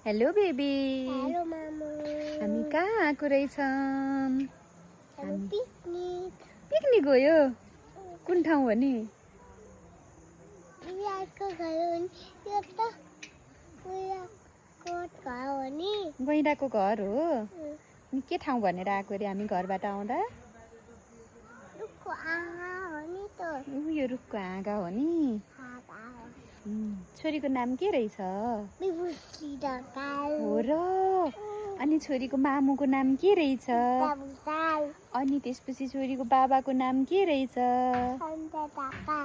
Hello baby. Hello मामु। हामी कहाँ आएको रहेछौँ? हामी पिकनिक। पिकनिक गयो? कुन ठाउँ हो नि? यहाँको घर हो नि, यो त उयोको घर हो नि। गैँडाको घर हो? अनि के ठाउँ भनेर आएको रे हामी घरबाट आउँदा? रुखको आँगा हो नि त। यो रुखको हाँगा हो नि? हाँगा हो। छोरीको नाम के रहेछ? विभूति ढकाल। हो र? अनि छोरीको मामुको नाम के रहेछ? भुसाल। अनि त्यसपछि छोरीको बाबाको नाम के रहेछ? सन्त ढका।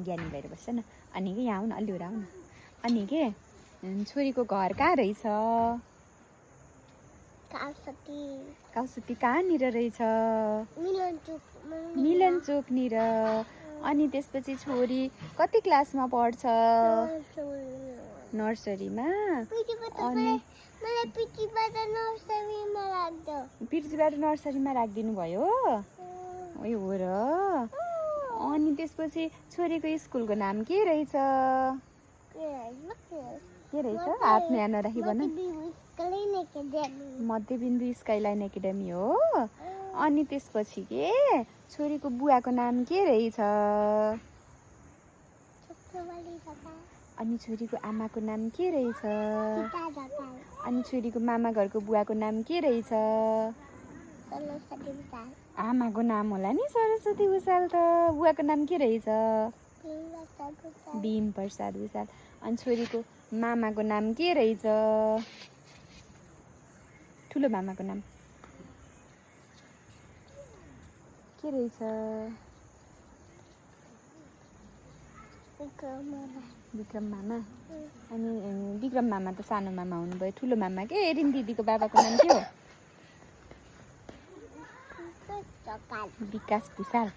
ज्ञानी भएर बस्छ न। अनि के यहाँ आउन अलि आउन। अनि के छोरीको घर कहाँ रहेछ? काउसती कहाँनिर रहेछ? मिलन चोकनिर। अनि त्यसपछि छोरी कति क्लासमा पढ्छ? नर्सरीमा। अनि पृथ्वीबाट नर्सरीमा राखिदिनु भयो? ए हो र? अनि त्यसपछि छोरीको स्कुलको नाम के रहेछ? के रहेछ? हात न्यानो राखी भन। मध्यबिन्दु स्काइलाइन एकाडेमी हो। अनि त्यसपछि के छोरीको बुवाको नाम के रहेछ? अनि छोरीको आमाको नाम के रहेछ? अनि छोरीको मामा घरको बुवाको नाम के रहेछ? आमाको नाम होला नि सरस्वती भुसाल त। बुवाको नाम के रहेछ? भीम प्रसाद भुसाल। अनि छोरीको मामाको नाम के रहेछ? ठुलो मामाको नाम के रहेछ? विक्रम मामा। अनि विक्रम मामा त सानो मामा हुनुभयो। ठुलो मामा के एरिन दिदीको बाबाको नाम के हो? विकास भुसाल।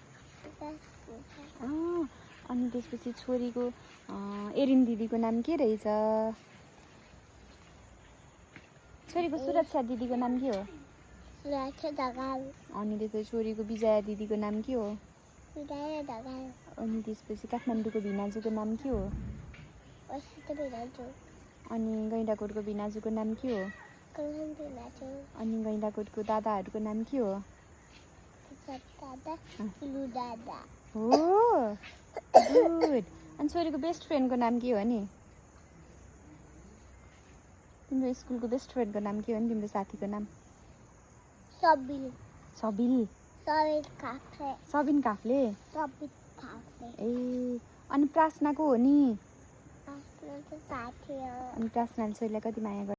अनि त्यसपछि छोरीको एरिन दिदीको नाम के रहेछ? छोरीको सुरक्षा दिदीको नाम के हो? अनि त्यसपछि छोरीको विजया दिदीको नाम के हो? अनि त्यसपछि काठमाडौँको भिनाजुको नाम के हो? अनि गैँडाकोटको भिनाजुको नाम के हो? अनि गैँडाकोटको दादाहरूको नाम के हो? हो गुड। अनि छोरीको बेस्ट फ्रेन्डको नाम के हो नि? तिम्रो स्कुलको बेस्ट फ्रेन्डको नाम के हो नि? तिम्रो साथीको नाम? सबिल। सबिन काफ्ले। ए अनि प्रार्थना को हो नि? अनि प्रार्थनाले छोरीलाई कति माया गर्छ?